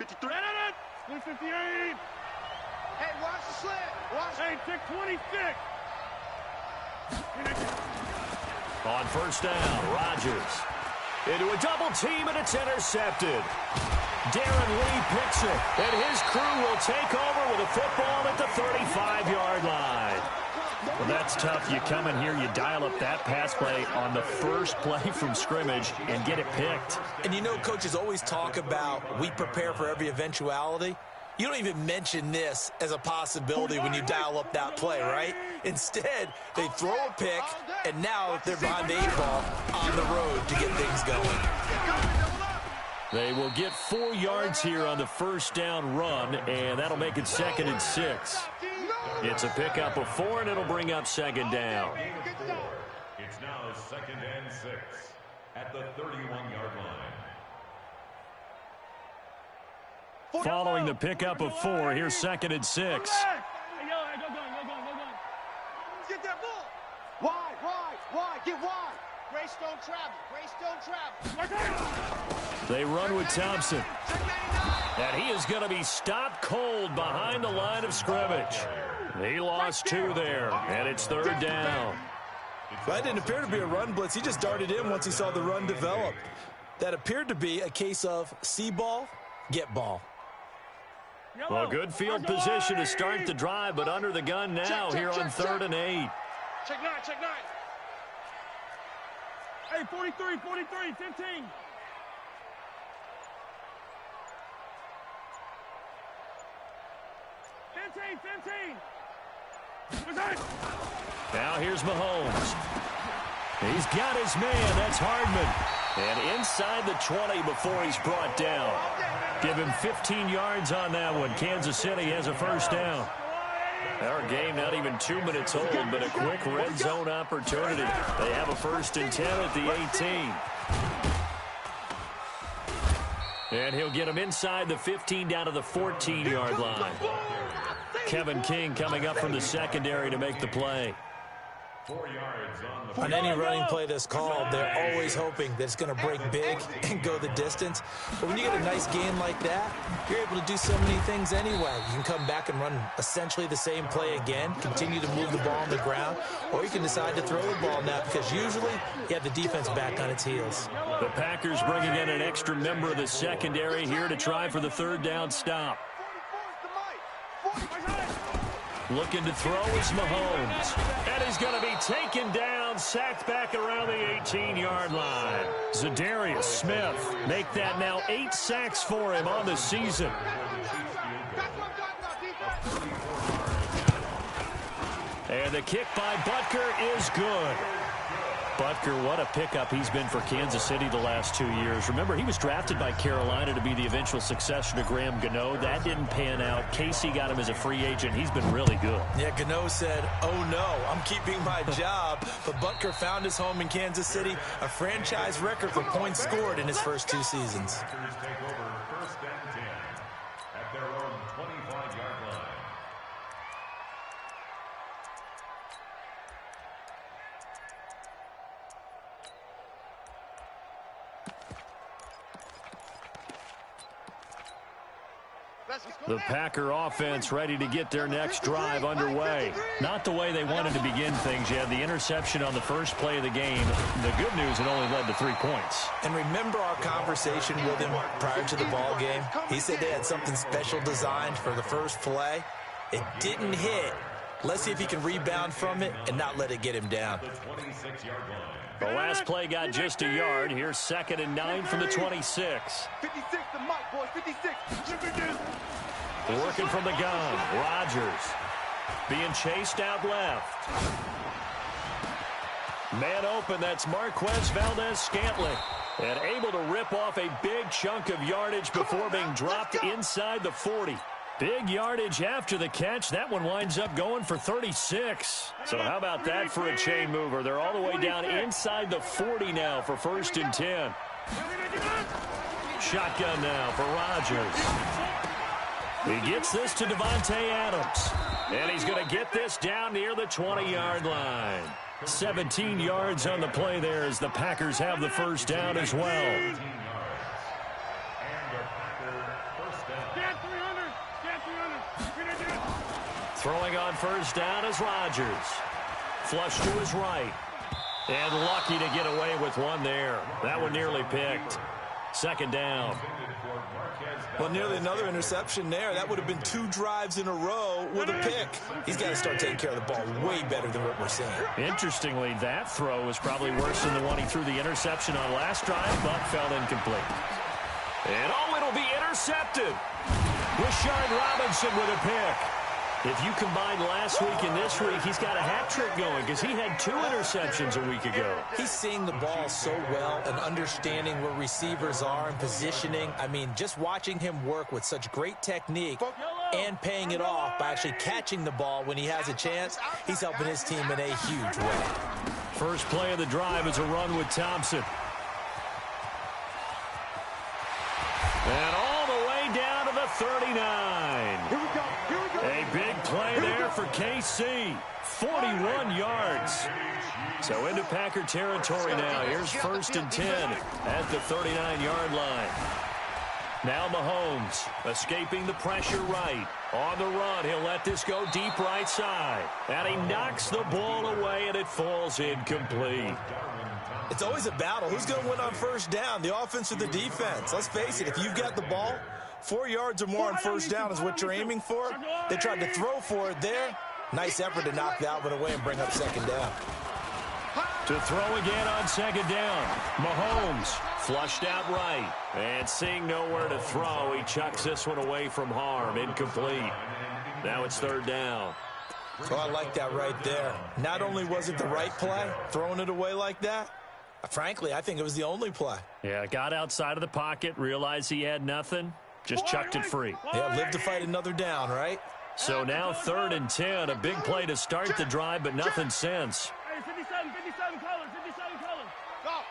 53. Split 58. Hey, watch the slit. Watch. Hey, pick 26. On first down, Rodgers. Into a double team, and it's intercepted. Darren Lee picks it, and his crew will take over with a football at the 35-yard line. Well, that's tough. You come in here, you dial up that pass play on the first play from scrimmage and get it picked. And you know, coaches always talk about we prepare for every eventuality. You don't even mention this as a possibility when you dial up that play, right? Instead, they throw a pick, and now they're behind the 8 ball on the road to get things going. They will get 4 yards here on the first down run, and that'll make it 2nd and 6. It's a pickup of 4, and it'll bring up 2nd down. It's now 2nd and 6 at the 31-yard line. Following the pickup of 4, here's 2nd and 6. Get that ball. Wide. Get wide. Grace don't travel. They run with Thompson. And he is going to be stopped cold behind the line of scrimmage. He lost 2 there, and it's 3rd down. That didn't appear to be a run blitz. He just darted in once he saw the run develop. That appeared to be a case of see ball, get ball. Well, good field position to start the drive, but under the gun now here on 3rd and 8. Check 9. Hey, 43, 15. Now here's Mahomes. He's got his man. That's Hardman. And inside the 20 before he's brought down. Give him 15 yards on that one. Kansas City has a first down. Our game not even 2 minutes old, but a quick red zone opportunity. They have a 1st and 10 at the 18. And he'll get him inside the 15 down to the 14-yard line. Kevin King coming up from the secondary to make the play. 4 yards on the On any running play that's called, they're always hoping that it's going to break big and go the distance. But when you get a nice gain like that, you're able to do so many things anyway. You can come back and run essentially the same play again, continue to move the ball on the ground, or you can decide to throw the ball now because usually you have the defense back on its heels. The Packers bringing in an extra member of the secondary here to try for the 3rd down stop. Looking to throw is Mahomes. And he's going to be taken down, sacked back around the 18-yard line. Zadarius Smith make that now 8 sacks for him on the season. And the kick by Butker is good. Butker, what a pickup he's been for Kansas City the last 2 years. Remember, he was drafted by Carolina to be the eventual successor to Graham Gano. That didn't pan out. Casey got him as a free agent. He's been really good. Yeah, Gano said, oh no, I'm keeping my job. But Butker found his home in Kansas City, a franchise record for points scored in his first 2 seasons. Take over 1st and 10 at their own 25-yard line. The Packer offense ready to get their next drive underway. Not the way they wanted to begin things. You had the interception on the first play of the game. The good news, it only led to 3 points. And remember our conversation with him prior to the ball game? He said they had something special designed for the first play. It didn't hit. Let's see if he can rebound from it and not let it get him down. The last play got just a yard. Here's 2nd and 9 from the 26. 56 to Mike, boys. 56. Working from the gun. Rodgers being chased out left. Man open, that's Marquez Valdez-Scantling. And able to rip off a big chunk of yardage before being dropped inside the 40. Big yardage after the catch. That one winds up going for 36. So how about that for a chain mover? They're all the way down inside the 40 now for 1st and 10. Shotgun now for Rodgers. He gets this to Devontae Adams. And he's going to get this down near the 20-yard line. 17 yards on the play there as the Packers have the first down as well. Throwing on first down is Rodgers. Flush to his right. And lucky to get away with one there. That one nearly picked. Second down. Well, nearly another interception there. That would have been 2 drives in a row with a pick. He's got to start taking care of the ball way better than what we're seeing. Interestingly, that throw was probably worse than the one he threw the interception on last drive, but fell incomplete. And it'll be intercepted. Rashard Robinson with a pick. If you combine last week and this week, he's got a hat trick going because he had 2 interceptions a week ago. He's seeing the ball so well and understanding where receivers are and positioning. I mean, just watching him work with such great technique and paying it off by actually catching the ball when he has a chance, he's helping his team in a huge way. First play of the drive is a run with Thompson. And all the way down to the 39. Here we go. Here we go. A big play there for KC. 41 yards. So into Packer territory now. Here's 1st and 10 at the 39-yard line. Now Mahomes escaping the pressure right. On the run, he'll let this go deep right side. And he knocks the ball away, and it falls incomplete. It's always a battle. Who's going to win on first down, the offense or the defense? Let's face it, if you've got the ball, 4 yards or more on first down is what you're aiming for. They tried to throw for it there. Nice effort to knock that one away and bring up second down. To throw again on second down. Mahomes flushed out right. And seeing nowhere to throw, he chucks this one away from harm. Incomplete. Now it's 3rd down. So I like that right there. Not only was it the right play, throwing it away like that, frankly, I think it was the only play. Yeah, got outside of the pocket, realized he had nothing, just chucked it free. Yeah, live to fight another down, right? So now 3rd and 10, a big play to start the drive, but nothing since. Hey, 57 colors, 57 colors. Go.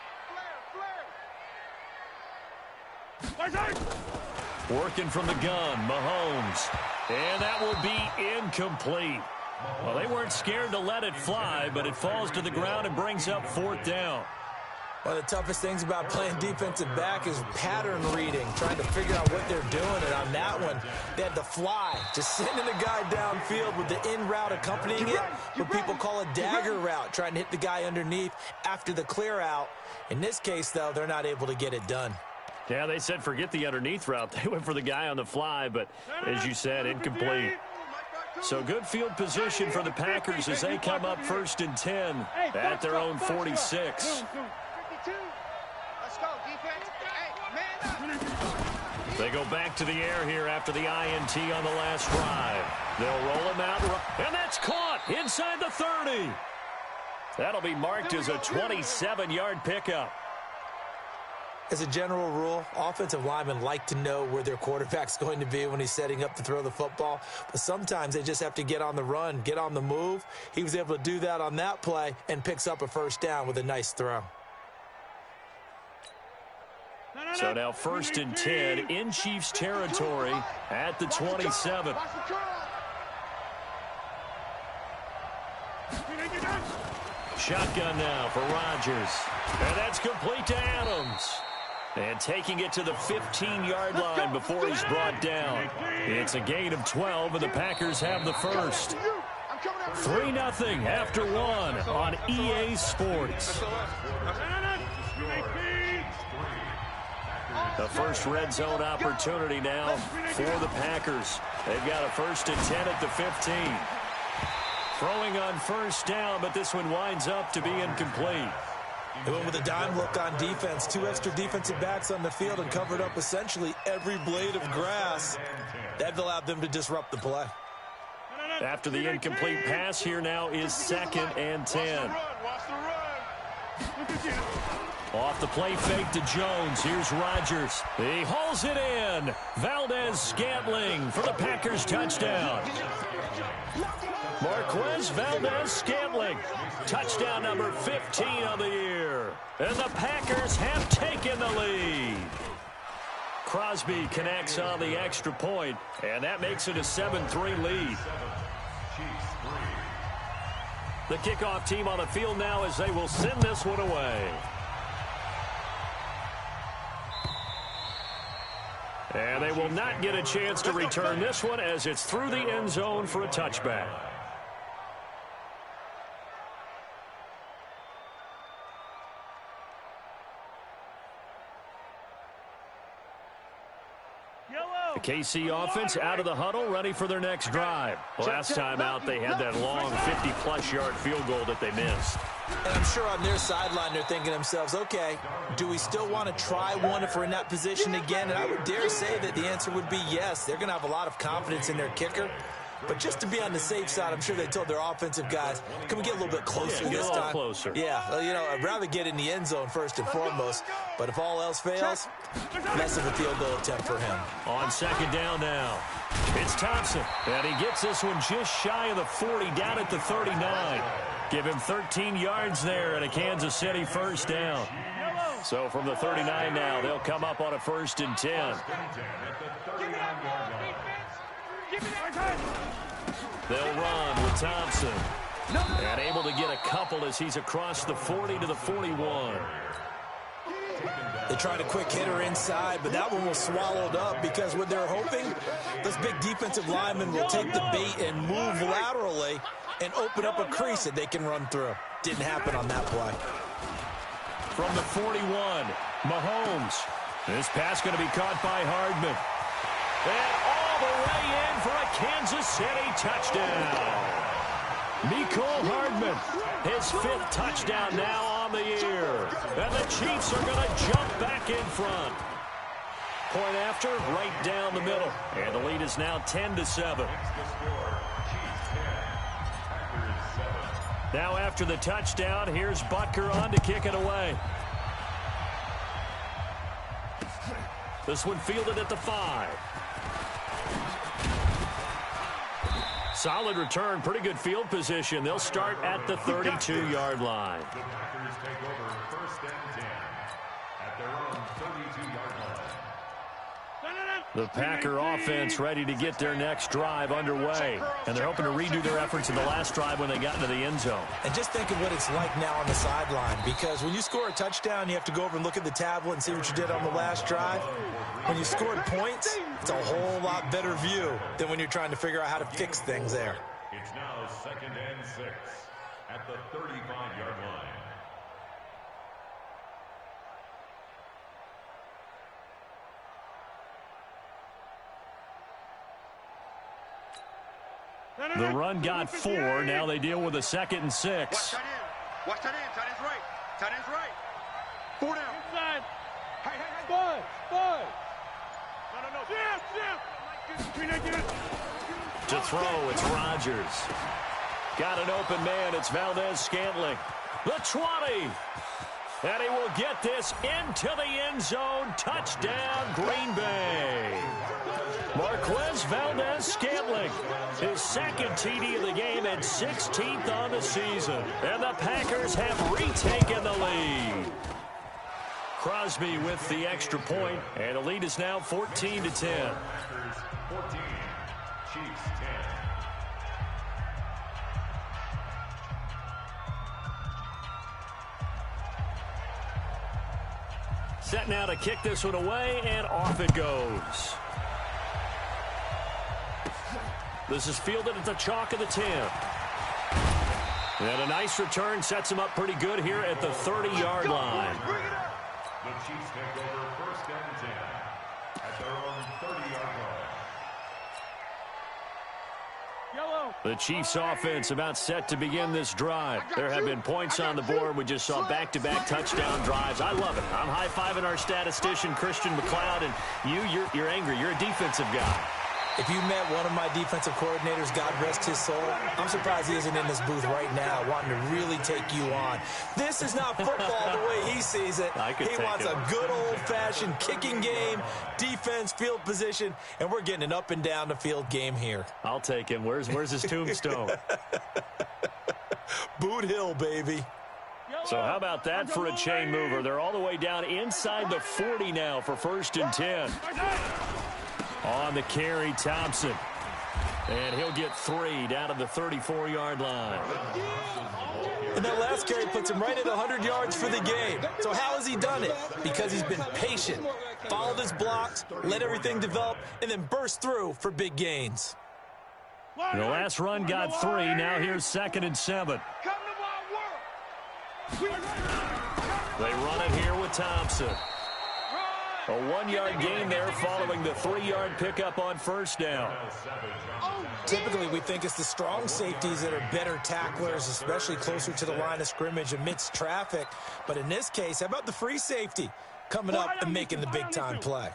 Flare. Working from the gun, Mahomes. And that will be incomplete. Well, they weren't scared to let it fly, but it falls to the ground and brings up 4th down. One of the toughest things about playing defensive back is pattern reading, trying to figure out what they're doing. And on that one, they had to fly, just sending a guy downfield with the in route accompanying it, what people call a dagger route, trying to hit the guy underneath after the clear out. In this case, though, they're not able to get it done. Yeah, they said forget the underneath route. They went for the guy on the fly, but as you said, incomplete. So good field position for the Packers as they come up 1st and 10 at their own 46. Let's go, defense. Hey, man. They go back to the air here after the INT on the last drive. They'll roll him out, and that's caught inside the 30. That'll be marked as a 27-yard pickup. As a general rule, offensive linemen like to know where their quarterback's going to be when he's setting up to throw the football. But sometimes they just have to get on the run, get on the move. He was able to do that on that play and picks up a first down with a nice throw. So now 1st and 10 in Chiefs territory at the 27. Shotgun now for Rodgers. And that's complete to Adams. And taking it to the 15-yard line before he's brought down. It's a gain of 12, and the Packers have the first. 3-0 after 1 on EA Sports. The first red zone opportunity now for the Packers. They've got a 1st and 10 at the 15. Throwing on first down, but this one winds up to be incomplete. They went with a dime look on defense. 2 extra defensive backs on the field and covered up essentially every blade of grass. That allowed them to disrupt the play. After the incomplete pass, here now is 2nd and 10. Off the play fake to Jones. Here's Rodgers. He hauls it in. Valdez-Scantling for the Packers touchdown. Marquez Valdez-Scantling. Touchdown number 15 of the year. And the Packers have taken the lead. Crosby connects on the extra point, and that makes it a 7-3 lead. The kickoff team on the field now as they will send this one away. And they will not get a chance to return this one as it's through the end zone for a touchback. The KC offense out of the huddle, ready for their next drive. Last time out, they had that long 50-plus yard field goal that they missed. And I'm sure on their sideline, they're thinking to themselves, okay, do we still want to try one if we're in that position again? And I would dare say that the answer would be yes. They're going to have a lot of confidence in their kicker. But just to be on the safe side, I'm sure they told their offensive guys, can we get a little bit closer this time? Closer. Yeah, you know, I'd rather get in the end zone first and foremost. But if all else fails, less of a field goal attempt for him. On second down now, it's Thompson. And he gets this one just shy of the 40, down at the 39. Give him 13 yards there and a Kansas City first down. So from the 39 now, they'll come up on a 1st and 10. They'll run with Thompson. And able to get a couple as he's across the 40 to the 41. They tried a quick hitter inside, but that one was swallowed up because what they're hoping, those big defensive linemen will take the bait and move laterally and open up a crease that they can run through. Didn't happen on that play. From the 41, Mahomes. This pass going to be caught by Hardman. And all the way in for a Kansas City touchdown. Mecole Hardman, his 5th touchdown now on the year. And the Chiefs are going to jump back in front. Point after, right down the middle. And the lead is now 10-7. Now after the touchdown, here's Butker on to kick it away. This one fielded at the 5. Solid return, pretty good field position. They'll start at the 32-yard line. The Packers take over 1st and 10 at their own 32-yard line. The Packer offense ready to get their next drive underway. And they're hoping to redo their efforts in the last drive when they got into the end zone. And just think of what it's like now on the sideline, because when you score a touchdown, you have to go over and look at the tablet and see what you did on the last drive. When you scored points, it's a whole lot better view than when you're trying to figure out how to fix things there. It's now 2nd and 6 at the 35-yard line. The run got 4. Now they deal with a 2nd and 6. Watch tight end. Watch tight end. Tight end's right. Tight end's right. 4 down. Inside. Hey. Five. No. To throw, it's Rodgers. Got an open man. It's Valdez-Scantling. The 20. And he will get this into the end zone. Touchdown, Green Bay. Marquez Valdez-Scantling, his 2nd TD of the game and 16th on the season. And the Packers have retaken the lead. Crosby with the extra point, and the lead is now 14-10. Packers 14, Chiefs 10. Set now to kick this one away, and off it goes. This is fielded at the chalk of the 10. And a nice return sets him up pretty good here at the 30-yard line. The Chiefs take over 1st and 10 at their own 30-yard line. The Chiefs offense about set to begin this drive. There have been points on the board. We just saw back-to-back touchdown drives. I love it. I'm high-fiving our statistician, Christian McLeod, and you're angry. You're a defensive guy. If you met one of my defensive coordinators, God rest his soul, I'm surprised he isn't in this booth right now wanting to really take you on. This is not football the way he sees it. He wants a good old-fashioned kicking game, defense, field position, and we're getting an up-and-down-the-field game here. I'll take him. Where's his tombstone? Boot Hill, baby. So how about that for a chain mover? They're all the way down inside the 40 now for 1st and 10. On the carry, Thompson. And he'll get 3 down to the 34-yard line. And that last carry puts him right at 100 yards for the game. So how has he done it? Because he's been patient, followed his blocks, let everything develop, and then burst through for big gains. The last run got 3. Now here's 2nd and 7. They run it here with Thompson. A 1-yard gain there following the 3-yard pickup on first down. Typically, we think it's the strong safeties that are better tacklers, especially closer to the line of scrimmage amidst traffic. But in this case, how about the free safety coming up and making the big-time play?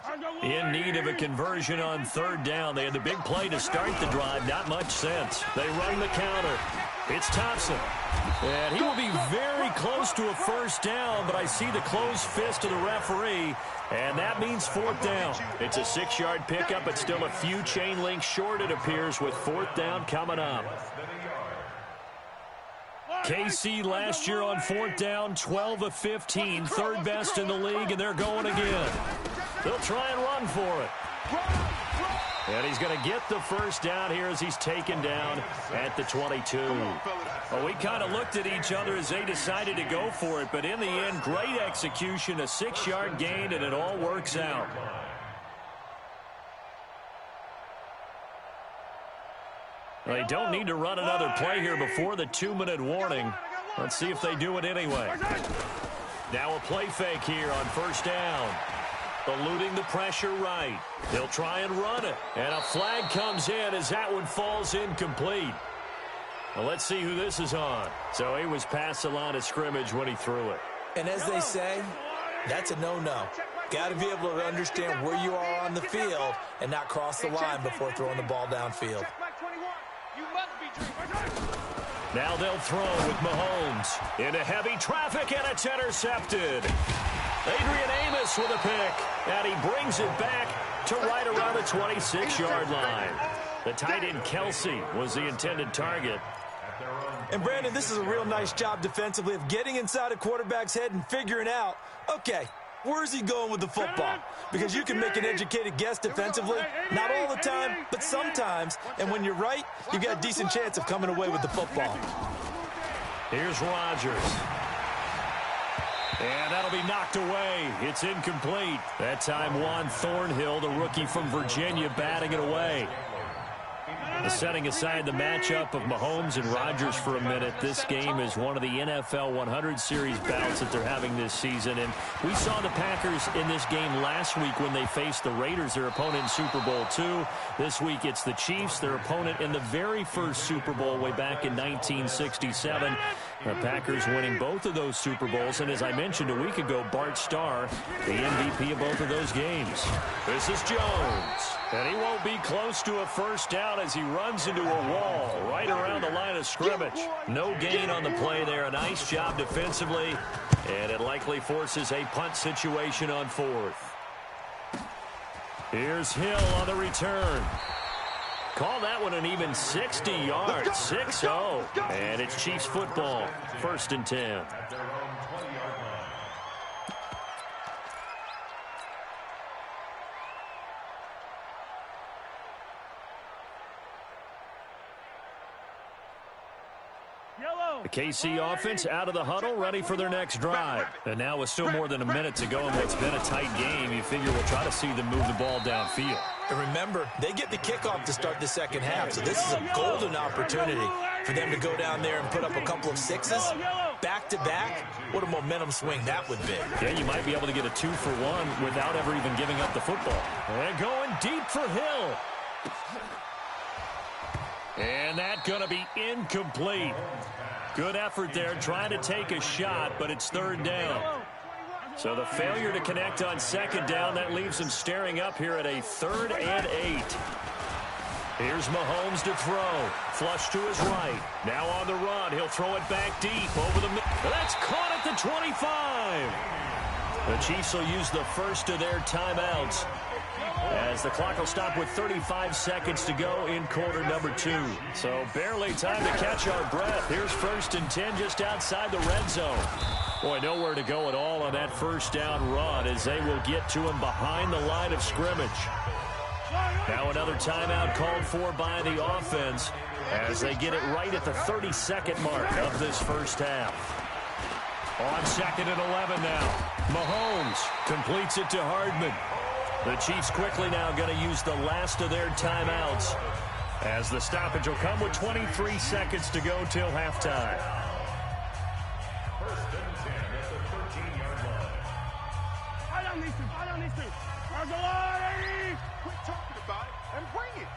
In need of a conversion on 3rd down. They had the big play to start the drive. Not much sense. They run the counter. It's Thompson. And he will be very close to a first down, but I see the closed fist of the referee, and that means 4th down. It's a 6-yard pickup, but still a few chain links short, it appears, with 4th down coming up. KC last year on 4th down, 12 of 15, 3rd best in the league, and they're going again. They'll try and run for it. And he's going to get the first down here as he's taken down at the 22. Well, we kind of looked at each other as they decided to go for it, but in the end, great execution, a 6-yard gain, and it all works out. They don't need to run another play here before the 2-minute warning. Let's see if they do it anyway. Now a play fake here on first down. Eluding the pressure right. They'll try and run it. And a flag comes in as that one falls incomplete. Well, let's see who this is on. So he was past the line of scrimmage when he threw it. And as they say, that's a no-no. Got to be able to understand where you are on the field and not cross the line before throwing the ball downfield. Now they'll throw with Mahomes into heavy traffic, and it's intercepted. Adrian Amos with a pick, and he brings it back to right around the 26-yard line. The tight end Kelsey was the intended target. And Brandon, this is a real nice job defensively of getting inside a quarterback's head and figuring out, okay, where's he going with the football? Because you can make an educated guess defensively, not all the time, but sometimes. And when you're right, you've got a decent chance of coming away with the football. Here's Rodgers. And that'll be knocked away. It's incomplete. That time Juan Thornhill, the rookie from Virginia, batting it away. Setting aside the matchup of Mahomes and Rodgers for a minute, this game is one of the NFL 100 Series bouts that they're having this season. And we saw the Packers in this game last week when they faced the Raiders, their opponent in Super Bowl II. This week it's the Chiefs, their opponent in the very first Super Bowl way back in 1967. The Packers winning both of those Super Bowls. And as I mentioned a week ago, Bart Starr, the MVP of both of those games. This is Jones. And he won't be close to a first down as he runs into a wall right around the line of scrimmage. No gain on the play there. A nice job defensively. And it likely forces a punt situation on 4th. Here's Hill on the return. Call that one an even 60 yards. 6-0. And it's Chiefs football. 1st and 10. The KC offense out of the huddle, ready for their next drive. And now with still more than a minute to go in what's been a tight game, you figure we'll try to see them move the ball downfield. And remember, they get the kickoff to start the second half, so this is a golden opportunity for them to go down there and put up a couple of sixes back-to-back. What a momentum swing that would be. Yeah, you might be able to get a 2-for-1 without ever even giving up the football. And going deep for Hill. And that's going to be incomplete. Good effort there, trying to take a shot, but it's 3rd down. So the failure to connect on 2nd down, that leaves him staring up here at a 3rd and 8. Here's Mahomes to throw. Flush to his right. Now on the run. He'll throw it back deep over the middle. That's caught at the 25. The Chiefs will use the first of their timeouts, as the clock will stop with 35 seconds to go in quarter number 2. So barely time to catch our breath. Here's 1st and 10 just outside the red zone. Boy, nowhere to go at all on that first down run as they will get to him behind the line of scrimmage. Now another timeout called for by the offense as they get it right at the 32nd mark of this first half. On 2nd and 11 now. Mahomes completes it to Hardman. The Chiefs quickly now going to use the last of their timeouts as the stoppage will come with 23 seconds to go till halftime. First and 10 at the 13-yard line. I don't need to. There's a lot, Eddie. Quit talking about it and bring it.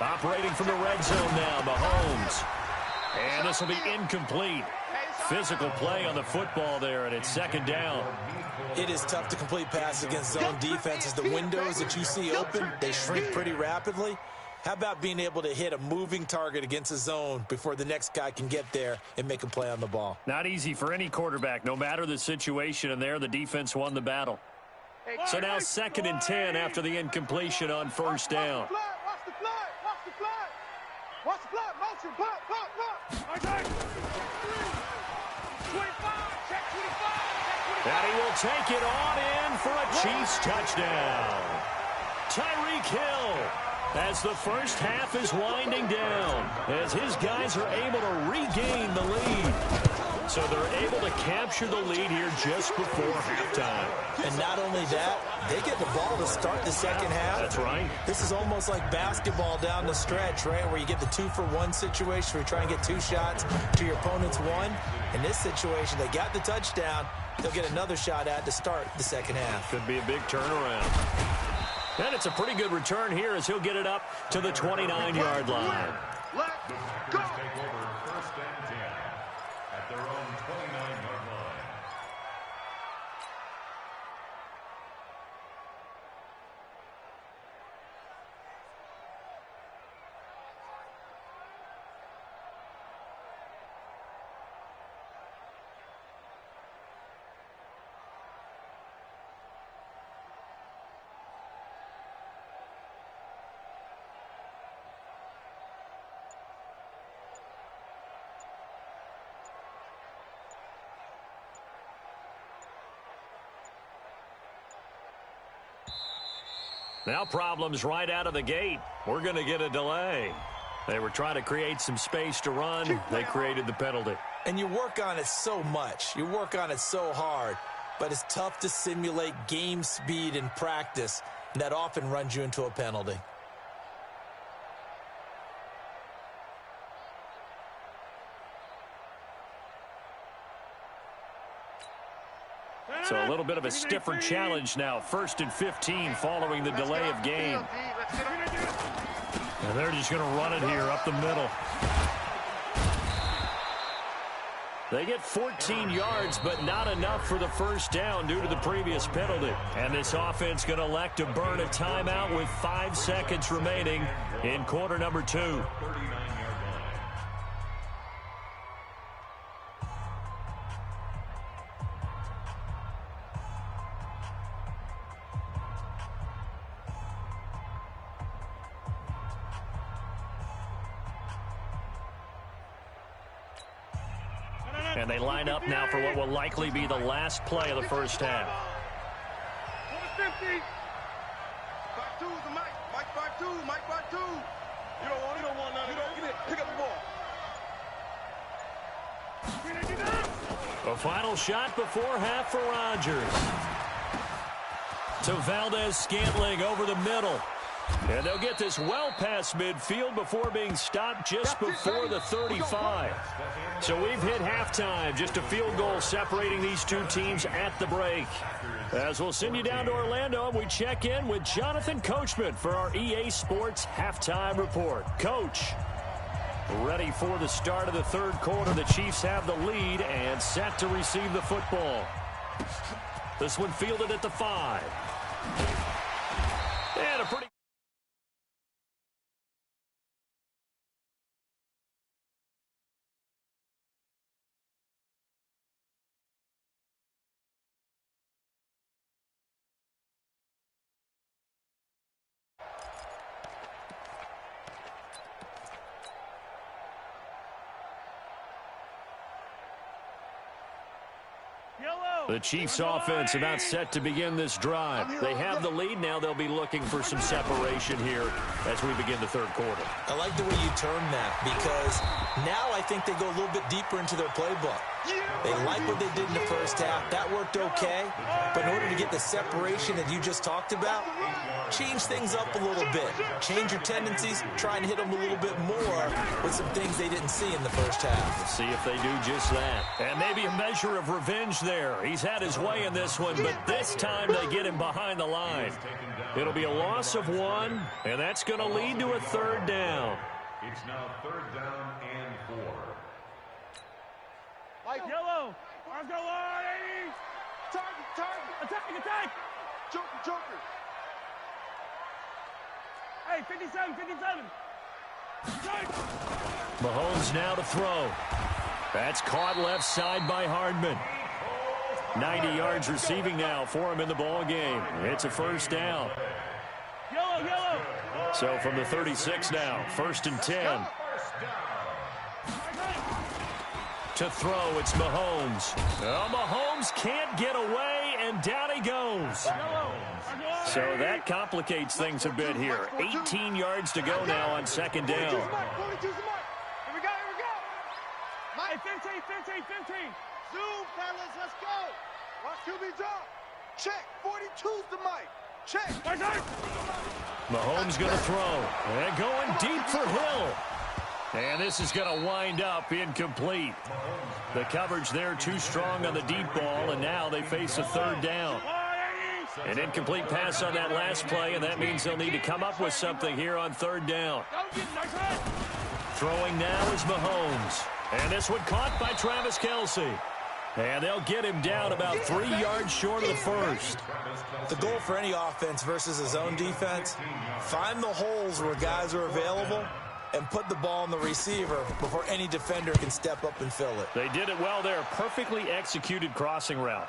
Operating from the red zone now, Mahomes. And this will be incomplete. Physical play on the football there, and it's 2nd down. It is tough to complete passes against zone defenses. The windows that you see open, they shrink pretty rapidly. How about being able to hit a moving target against a zone before the next guy can get there and make a play on the ball? Not easy for any quarterback, no matter the situation, and there the defense won the battle. So now 2nd and 10 after the incompletion on 1st down. Watch the flat. Motion. Block. 25. Check 25. And he will take it on in for a Chiefs touchdown. Tyreek Hill, as the first half is winding down, as his guys are able to regain the lead. So they're able to capture the lead here just before halftime. And not only that, they get the ball to start the second half. That's right. This is almost like basketball down the stretch, right, where you get the 2-for-1 situation where you try and get 2 shots to your opponent's 1. In this situation, they got the touchdown. They'll get another shot at to start the second half. Could be a big turnaround. And it's a pretty good return here as he'll get it up to the 29-yard line. Let's go. Take over 1st and 10 at their own 29-yard line. Now problems right out of the gate. We're going to get a delay. They were trying to create some space to run. They created the penalty. And you work on it so much. You work on it so hard. But it's tough to simulate game speed in practice. And that often runs you into a penalty. So a little bit of a stiffer challenge now. 1st and 15 following the delay of game. And they're just going to run it here up the middle. They get 14 yards, but not enough for the first down due to the previous penalty. And this offense going to elect to burn a timeout with 5 seconds remaining in quarter number 2. 39-yard line. And they line up now for what will likely be the last play of the first half. 50. 5-2 is the Mike. Mike 5-2. Mike 5-2. You don't want none. You don't get it. Pick up the ball. A final shot before half for Rodgers. To Valdez-Scantling over the middle. And they'll get this well past midfield before being stopped just before the 35. So we've hit halftime. Just a field goal separating these two teams at the break. As we'll send you down to Orlando, and we check in with Jonathan Coachman for our EA Sports Halftime Report. Coach, ready for the start of the third quarter. The Chiefs have the lead and set to receive the football. This one fielded at the 5. And a pretty... The Chiefs offense about set to begin this drive. They have the lead now. They'll be looking for some separation here as we begin the third quarter. I like the way you term that because now I think they go a little bit deeper into their playbook. They like what they did in the first half. That worked okay. But in order to get the separation that you just talked about, change things up a little bit. Change your tendencies. Try and hit them a little bit more with some things they didn't see in the first half. We'll see if they do just that. And maybe a measure of revenge there. He's had his way in this one, but this time they get him behind the line. It'll be a loss of 1, and that's going to lead to a third down. It's now third down and 4. Mike, yellow. Arms go wide. Target. Attack. Joker. Hey, 57. Mahomes now to throw. That's caught left side by Hardman. 90 yards receiving now for him in the ball game. It's a first down. Yellow. So from the 36 now, 1st and 10. To throw, it's Mahomes. Oh, Mahomes can't get away, and down he goes. So that complicates things a bit here. 18 yards to go now on 2nd down. Here we go. Mike, 15. Zoom, fellas, let's go. Watch QB drop. Check. 42's the mic. Check. Mahomes going to throw. And going deep for Hill. And this is going to wind up incomplete. The coverage there too strong on the deep ball, and now they face a third down. An incomplete pass on that last play, and that means they'll need to come up with something here on 3rd down. Throwing now is Mahomes. And this one caught by Travis Kelce. And they'll get him down about 3 yards short of the first. The goal for any offense versus a zone defense, find the holes where guys are available and put the ball on the receiver before any defender can step up and fill it. They did it well there. Perfectly executed crossing route.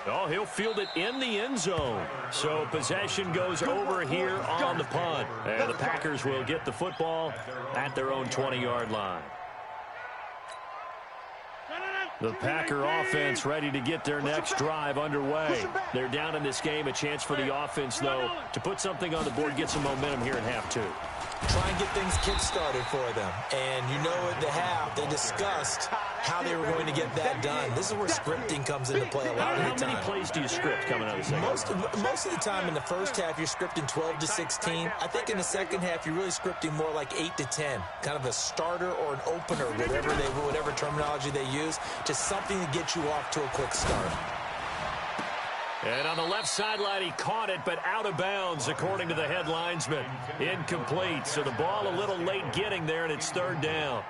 Oh, he'll field it in the end zone. So possession goes over here on the punt. And the Packers will get the football at their own 20-yard line. The Packer offense ready to get their next drive underway. They're down in this game. A chance for the offense, though, to put something on the board, get some momentum here in half 2. Try and get things kick-started for them. And you know at the half, they discussed how they were going to get that done. This is where scripting comes into play a lot of the time. How many plays do you script coming out of the second? Most of the time in the first half, you're scripting 12 to 16. I think in the second half, you're really scripting more like 8 to 10. Kind of a starter or an opener, whatever terminology they use. Just something to get you off to a quick start. And on the left sideline, he caught it, but out of bounds, according to the head linesman. Incomplete. So the ball a little late getting there, and it's 3rd down.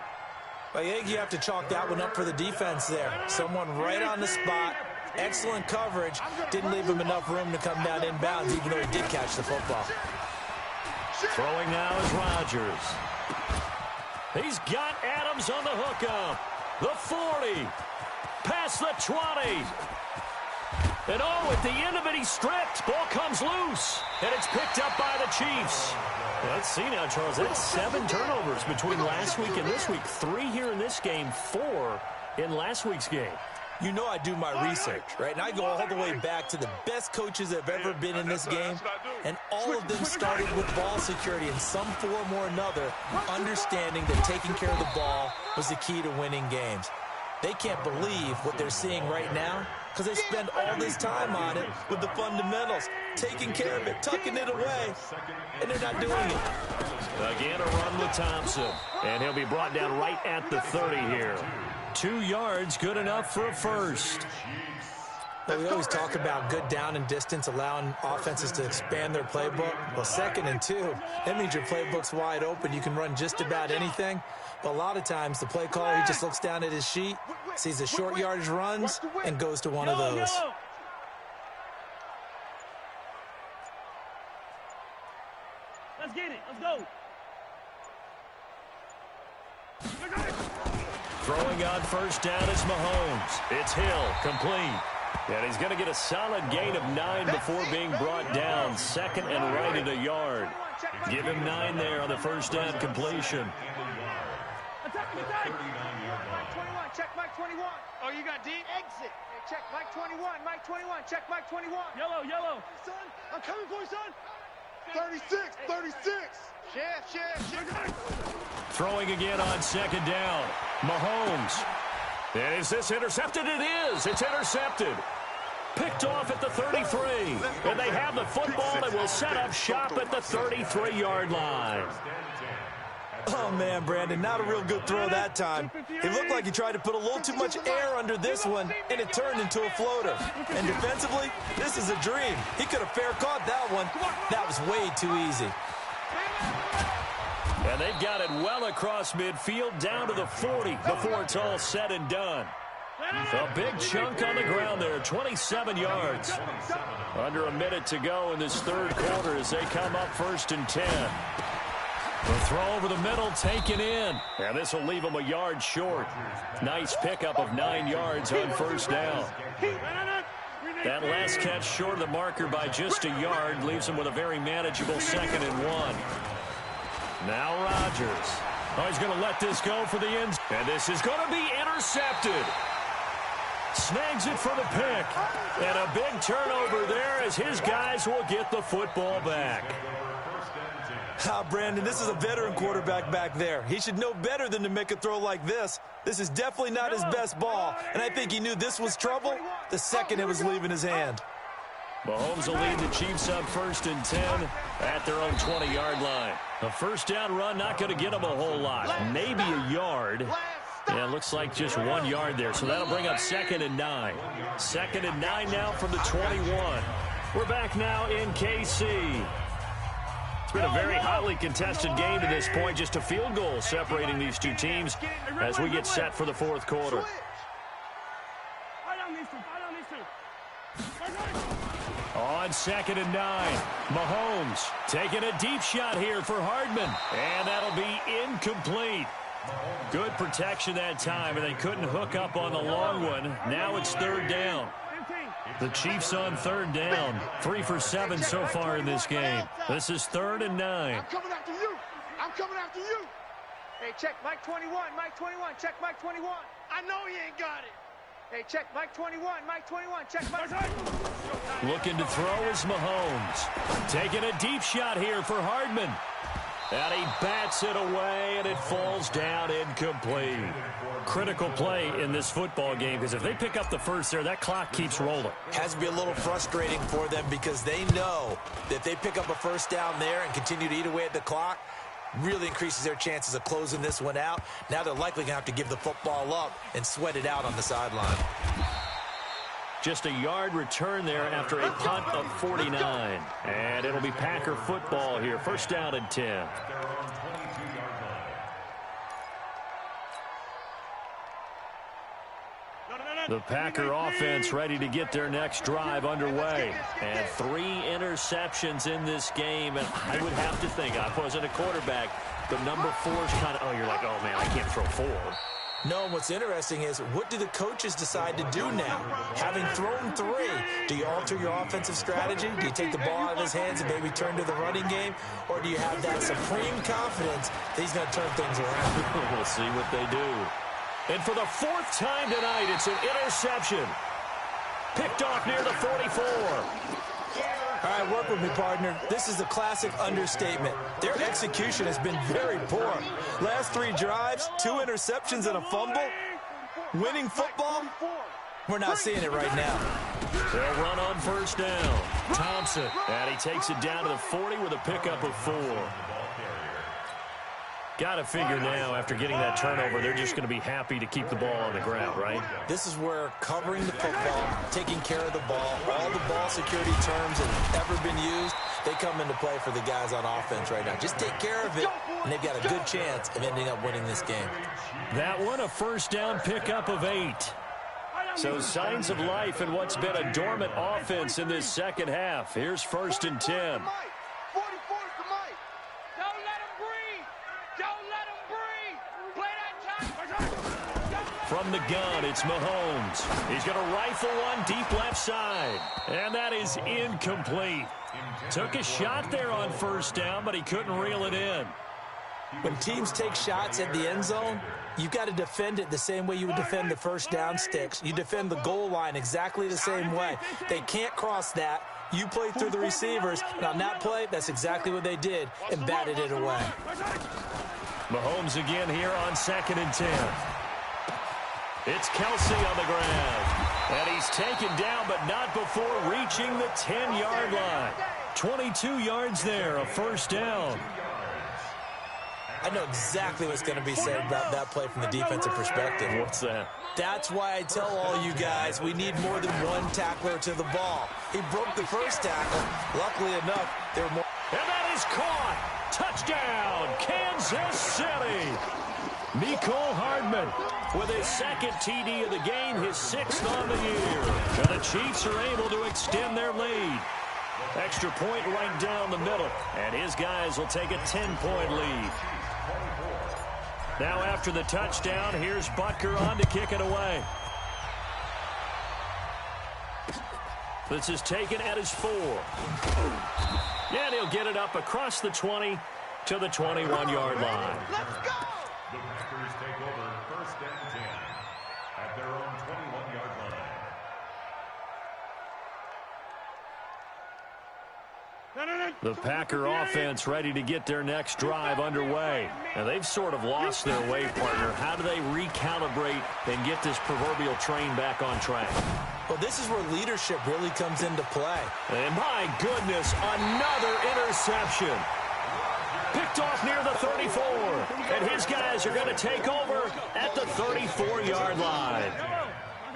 I think you have to chalk that one up for the defense there. Someone right on the spot. Excellent coverage. Didn't leave him enough room to come down inbounds, even though he did catch the football. Throwing now is Rodgers. He's got Adams on the hookup. The 40. Past the 20. And oh, at the end of it, he's stripped. Ball comes loose. And it's picked up by the Chiefs. Let's see now, Charles. That's 7 turnovers between last week and this week. 3 here in this game, 4 in last week's game. You know I do my research, right? And I go all the way back to the best coaches that have ever been in this game. And all of them started with ball security in some form or another, understanding that taking care of the ball was the key to winning games. They can't believe what they're seeing right now because they spend all this time on it with the fundamentals, taking care of it, tucking it away, and they're not doing it. Again, a run with Thompson, and he'll be brought down right at the 30 here. 2 yards, good enough for a first. Well, we always talk about good down and distance, allowing offenses to expand their playbook. Well, 2nd and 2, that means your playbook's wide open. You can run just about anything. But a lot of times, the play caller, he just looks down at his sheet, sees the short yardage runs, and goes to one of those. Let's get it. Let's go. Throwing on 1st down is Mahomes. It's Hill, complete. And he's going to get a solid gain of 9 before being brought down. 2nd and right at a yard. Give him 9 there on the 1st down completion. Attack. 21. Check Mike 21. Oh, you got D? Exit. check Mike 21, Mike 21, check Mike 21. Yellow. Son, I'm coming for you, son. 36. Shift. Throwing again on second down. Mahomes. And is this intercepted? It is. It's intercepted. Picked off at the 33. And they have the football and will set up shop at the 33-yard line. Oh, man, Brandon, not a real good throw that time. It looked like he tried to put a little too much air under this one, and it turned into a floater. And defensively, this is a dream. He could have fair caught that one. That was way too easy. And they've got it well across midfield down to the 40 before it's all said and done. A big chunk on the ground there, 27 yards. Under a minute to go in this third quarter as they come up 1st and 10. The throw over the middle taken in. And this will leave them a yard short. Nice pickup of 9 yards on 1st down. That last catch short of the marker by just a yard leaves them with a very manageable 2nd and 1. Now Rodgers. Oh, he's going to let this go for the end. And this is going to be intercepted. Snags it for the pick. And a big turnover there as his guys will get the football back. Brandon, this is a veteran quarterback back there. He should know better than to make a throw like this. This is definitely not his best ball, and I think he knew this was trouble the second it was leaving his hand. Mahomes will lead the Chiefs up 1st and 10 at their own 20-yard line. A 1st down run not going to get them a whole lot. Maybe a yard. Yeah, it looks like just 1 yard there, so that'll bring up 2nd and 9. 2nd and 9 now from the 21. We're back now in KC. It's been a very hotly contested game to this point. Just a field goal separating these two teams as we get set for the 4th quarter. On 2nd and 9, Mahomes taking a deep shot here for Hardman. And that'll be incomplete. Good protection that time, and they couldn't hook up on the long one. Now it's 3rd down. The Chiefs on 3rd down. 3 for 7 so far in this game. This is 3rd and 9. I'm coming after you. Hey, check Mike 21, check Mike 21. I know he ain't got it. Hey, check Mike 21, check Mike 21. Looking to throw is Mahomes. Taking a deep shot here for Hardman. And he bats it away, and it falls down incomplete. Critical play in this football game, because if they pick up the first there, that clock keeps rolling. Has to be a little frustrating for them because they know that if they pick up a 1st down there and continue to eat away at the clock, really increases their chances of closing this one out. Now they're likely going to have to give the football up and sweat it out on the sideline. Just a yard return there after a punt of 49. And it'll be Packer football here. 1st down and 10. The Packer offense ready to get their next drive underway. And 3 interceptions in this game. And I would have to think, I wasn't a quarterback, but number 4 is kind of, you're like, oh, man, I can't throw 4. No, and what's interesting is, what do the coaches decide to do now? Having thrown 3, do you alter your offensive strategy? Do you take the ball out of his hands and maybe turn to the running game? Or do you have that supreme confidence that he's going to turn things around? We'll see what they do. And for the 4th time tonight, it's an interception. Picked off near the 44. All right, work with me, partner. This is a classic understatement. Their execution has been very poor. Last 3 drives, 2 interceptions and a fumble. Winning football? We're not seeing it right now. They'll run on 1st down. Thompson, and he takes it down to the 40 with a pickup of 4. Got to figure now, after getting that turnover, they're just going to be happy to keep the ball on the ground, right? This is where covering the football, taking care of the ball, all the ball security terms that have ever been used, they come into play for the guys on offense right now. Just take care of it, and they've got a good chance of ending up winning this game. That one, a 1st down pickup of 8. So signs of life in what's been a dormant offense in this second half. Here's 1st and 10. From the gun, it's Mahomes. He's going to rifle one deep left side. And that is incomplete. Took a shot there on 1st down, but he couldn't reel it in. When teams take shots at the end zone, you've got to defend it the same way you would defend the first down sticks. You defend the goal line exactly the same way. They can't cross that. You play through the receivers, and on that play, that's exactly what they did and batted it away. Mahomes again here on 2nd and 10. It's Kelsey on the ground. And he's taken down, but not before reaching the 10-yard line. 22 yards there, a first down. I know exactly what's going to be said about that play from the defensive perspective. What's that? That's why I tell all you guys we need more than one tackler to the ball. He broke the first tackle. Luckily enough, there were more. And that is caught. Touchdown, Kansas City. Mecole Hardman with his 2nd TD of the game, his 6th on the year. And the Chiefs are able to extend their lead. Extra point right down the middle. And his guys will take a 10-point lead. Now after the touchdown, here's Butker on to kick it away. This is taken at his 4. And he'll get it up across the 20 to the 21-yard line. Let's go! The Packers take over 1st and 10 at their own 21-yard line. The Packer offense ready to get their next drive underway. And they've sort of lost their way, partner. How do they recalibrate and get this proverbial train back on track? Well, this is where leadership really comes into play. And my goodness, another interception. Picked off near the 34. And his guys are going to take over at the 34-yard line.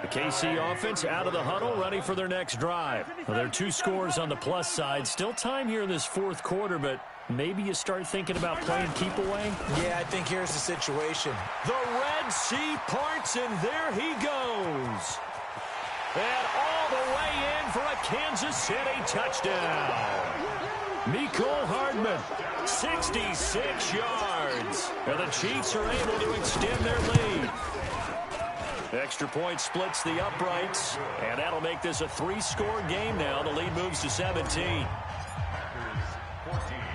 The KC offense out of the huddle, ready for their next drive. Well, there are 2 scores on the plus side. Still time here in this 4th quarter, but maybe you start thinking about playing keep away? Yeah, I think here's the situation. The Red Sea parts, and there he goes. And all the way in for a Kansas City touchdown. Mecole Hardman, 66 yards. And the Chiefs are able to extend their lead. Extra point splits the uprights, and that'll make this a 3-score game now. The lead moves to 17.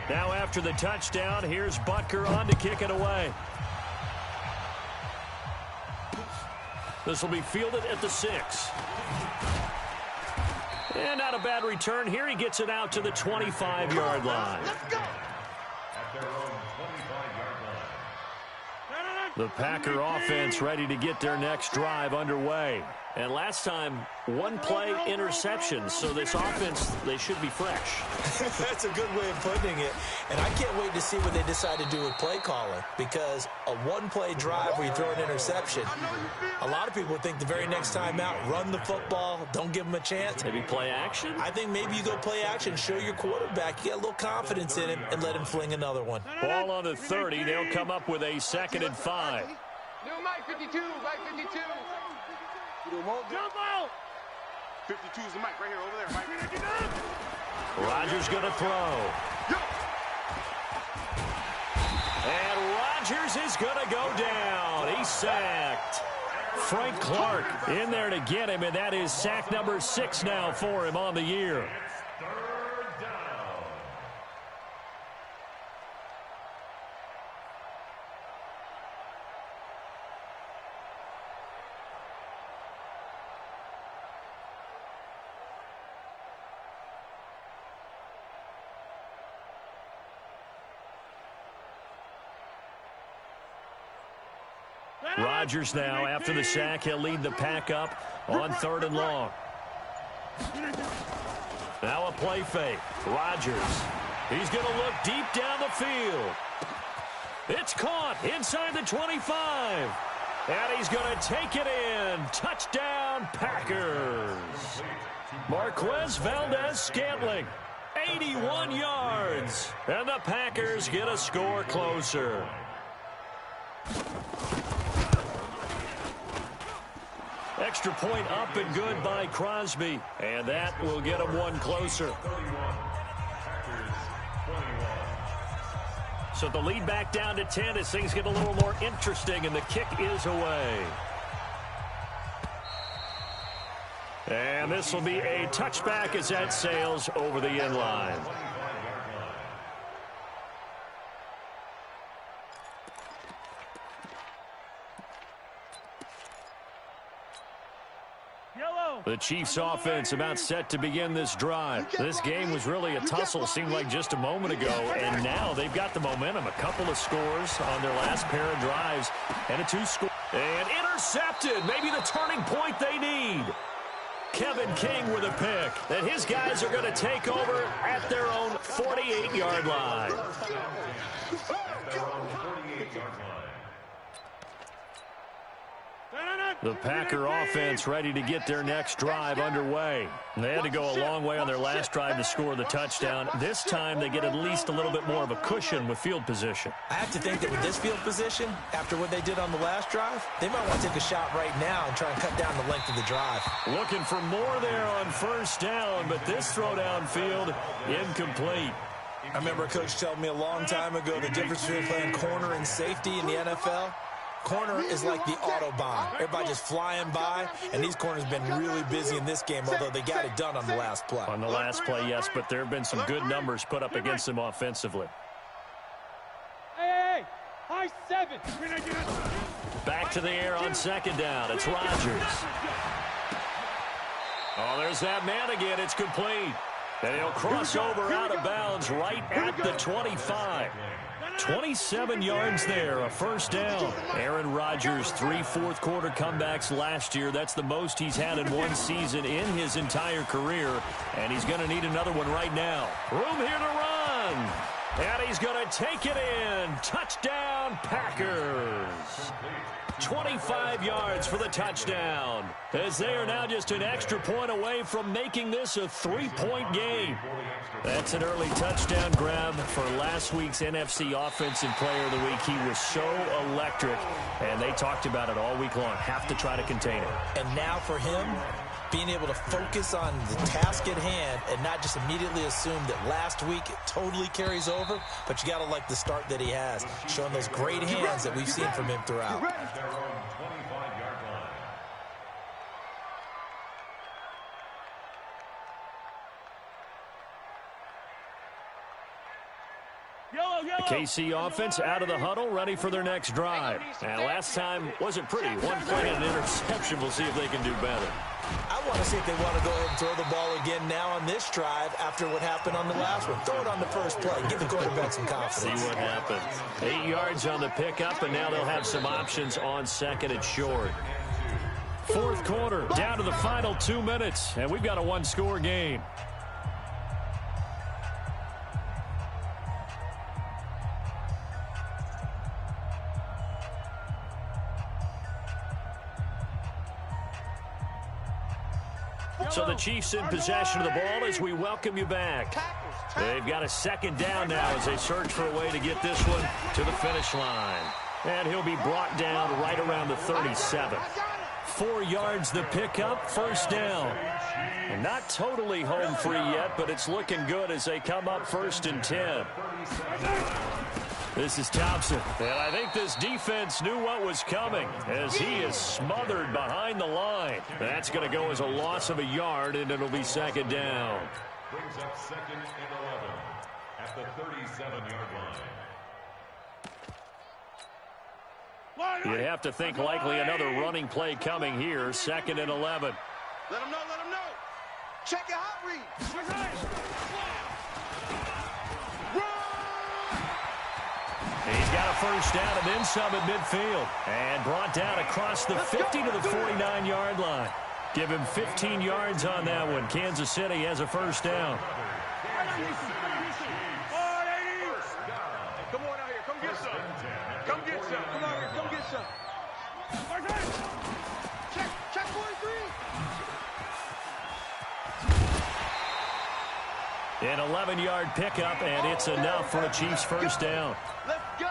Now after the touchdown, here's Butker on to kick it away. This will be fielded at the 6. And not a bad return here. He gets it out to the 25-yard line. Let's go! At their own 25-yard line. The Packer offense ready to get their next drive underway. And last time, 1-play interception. So this offense, they should be fresh. That's a good way of putting it. And I can't wait to see what they decide to do with play calling. Because a 1-play drive where you throw an interception, a lot of people think the very next time out, run the football, don't give them a chance. Maybe play action? I think maybe you go play action, show your quarterback, you get a little confidence in him, and let him fling another one. Ball on the 30. They'll come up with a 2nd and 5. New Mike 52, Mike 52. Jump out! 52 is the mic right here, over there, Mike. Rodgers going to throw. And Rodgers is going to go down. He's sacked. Frank Clark in there to get him, and that is sack number 6 now for him on the year. Rodgers now, after the sack, he'll lead the pack up on 3rd and long. Now a play fake. Rodgers. He's going to look deep down the field. It's caught inside the 25. And he's going to take it in. Touchdown, Packers. Marquez Valdez-Scantling, 81 yards. And the Packers get a score closer. Extra point up and good by Crosby. And that will get him one closer. So the lead back down to 10 as things get a little more interesting, and the kick is away. And this will be a touchback as that sails over the end line. The Chiefs offense about set to begin this drive. This game was really a tussle, seemed like just a moment ago, and now they've got the momentum. A couple of scores on their last pair of drives and a 2-score. And intercepted, maybe the turning point they need. Kevin King with a pick. And his guys are going to take over at their own 48-yard line. The Packer offense ready to get their next drive underway. They had to go a long way on their last drive to score the touchdown. This time they get at least a little bit more of a cushion with field position. I have to think that with this field position, after what they did on the last drive, they might want to take a shot right now and try and cut down the length of the drive. Looking for more there on first down, but this throw downfield incomplete. I remember a coach telling me a long time ago the difference between playing corner and safety in the NFL. Corner is like the Autobahn. Everybody just flying by, and these corners have been really busy in this game, although they got it done on the last play. On the last play, yes, but there have been some good numbers put up against them offensively. Hey, high 7. Back to the air on second down. It's Rodgers. Oh, there's that man again. It's complete. And he'll cross over out of bounds right at the 25. 27 yards there, a first down. Aaron Rodgers, 3 fourth-quarter comebacks last year. That's the most he's had in one season in his entire career, and he's going to need another one right now. Room here to run, and he's going to take it in. Touchdown, Packers. 25 yards for the touchdown, as they are now just an extra point away from making this a 3-point game. That's an early touchdown grab for last week's NFC Offensive Player of the Week. He was so electric, and they talked about it all week long. Have to try to contain it. And now for him, being able to focus on the task at hand and not just immediately assume that last week it totally carries over, but you got to like the start that he has, showing those great hands that we've seen from him throughout. The KC offense out of the huddle, ready for their next drive. And last time wasn't pretty. One play and an interception. We'll see if they can do better. I want to see if they want to go ahead and throw the ball again now on this drive after what happened on the last one. Throw it on the first play. Give the quarterback some confidence. See what happens. 8 yards on the pickup, and now they'll have some options on second and short. Fourth quarter, down to the final 2 minutes, and we've got a one-score game. So the Chiefs in possession of the ball as we welcome you back. They've got a second down now as they search for a way to get this one to the finish line. And he'll be brought down right around the 37. 4 yards the pickup, first down. And not totally home free yet, but it's looking good as they come up 1st and 10. This is Thompson, and I think this defense knew what was coming as he is smothered behind the line. That's going to go as a loss of a yard, and it'll be second down. Brings up 2nd and 11 at the 37-yard line. You'd have to think likely another running play coming here, 2nd and 11. Let him know, let him know. Check your hot read. He's got a first down and then some at midfield. And brought down across the 50 to the 49-yard line. Give him 15 yards on that one. Kansas City has a first down. Come on out here. Come get some. Come get some. Come on here. Come get some. Check 43. An 11-yard pickup, and it's enough for a Chiefs first down. Let's go.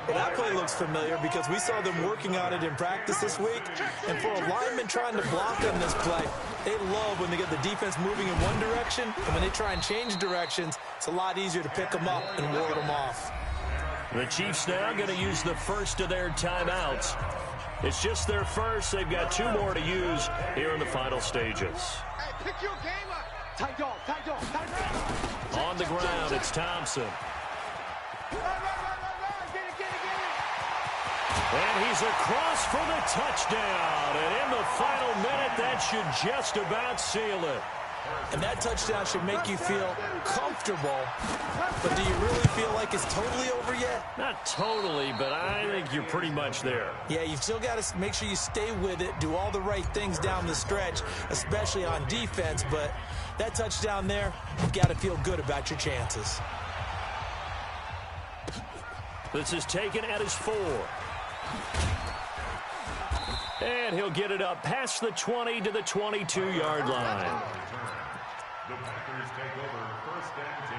Well, that play looks familiar because we saw them working on it in practice this week. And for a lineman trying to block on this play, they love when they get the defense moving in one direction. And when they try and change directions, it's a lot easier to pick them up and ward them off. The Chiefs now going to use the first of their timeouts. It's just their first. They've got 2 more to use here in the final stages. Hey, pick your game up. Tight dog, tight dog, tight dog. On the ground, it's Thompson. And he's across for the touchdown. And in the final minute, that should just about seal it. And that touchdown should make you feel comfortable. But do you really feel like it's totally over yet? Not totally, but I think you're pretty much there. Yeah, you've still got to make sure you stay with it, do all the right things down the stretch, especially on defense. But that touchdown there, you've got to feel good about your chances. This is taken at his 4. And he'll get it up past the 20 to the 22-yard line. The Packers take over first and 10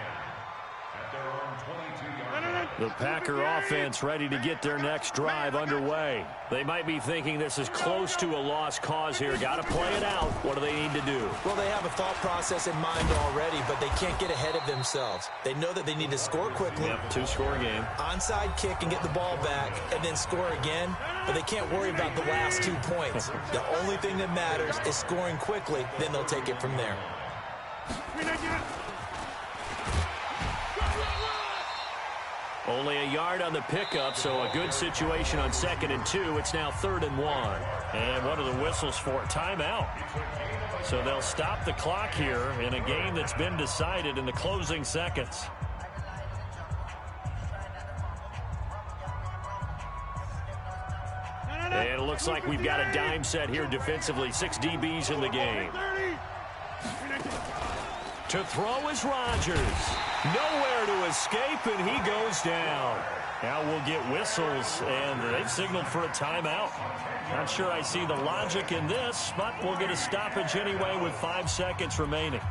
at their own 22-yard line. The Packer offense ready to get their next drive underway. They might be thinking this is close to a lost cause here. Got to play it out. What do they need to do? Well, they have a thought process in mind already, but they can't get ahead of themselves. They know that they need to score quickly. Yep, 2-score game. Onside kick and get the ball back and then score again, but they can't worry about the last 2 points. The only thing that matters is scoring quickly, then they'll take it from there. Only a yard on the pickup, so a good situation on 2nd and 2. It's now 3rd and 1. And what are the whistles for? Timeout. So they'll stop the clock here in a game that's been decided in the closing seconds. And it looks like we've got a dime set here defensively. 6 DBs in the game. To throw is Rodgers. Nowhere to escape, and he goes down. Now we'll get whistles, and they've signaled for a timeout. Not sure I see the logic in this, but we'll get a stoppage anyway with 5 seconds remaining.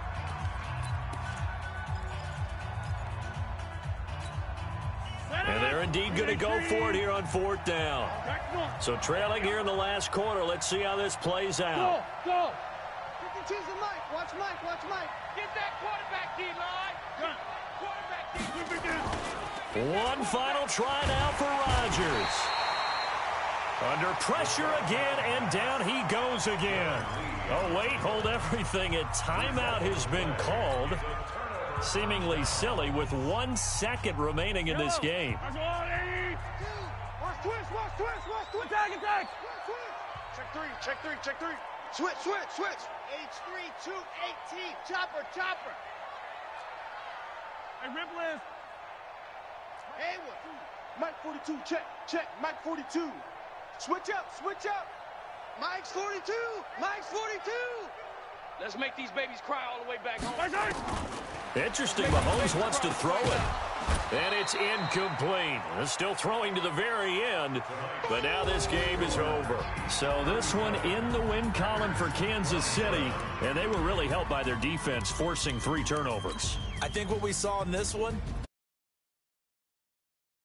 And they're indeed going to go for it here on 4th down. So trailing here in the last quarter. Let's see how this plays out. Go. 52's the Mike. Watch Mike. Get that quarterback, D-line. Quarterback, D. One final try now for Rodgers. Under pressure again, and down he goes again. Oh, wait, hold everything. A timeout has been called. Seemingly silly with 1 second remaining in this game. Watch twist. Attack. Check three. Switch. H3, 218. Chopper. Hey, Ripple. Haywood. Mike 42, check. Mike 42. Switch up. Mike's 42. Let's make these babies cry all the way back home. Interesting, Mahomes wants to throw it. And it's incomplete. They're still throwing to the very end, but now this game is over. So this one in the win column for Kansas City, and they were really helped by their defense forcing 3 turnovers. I think what we saw in this one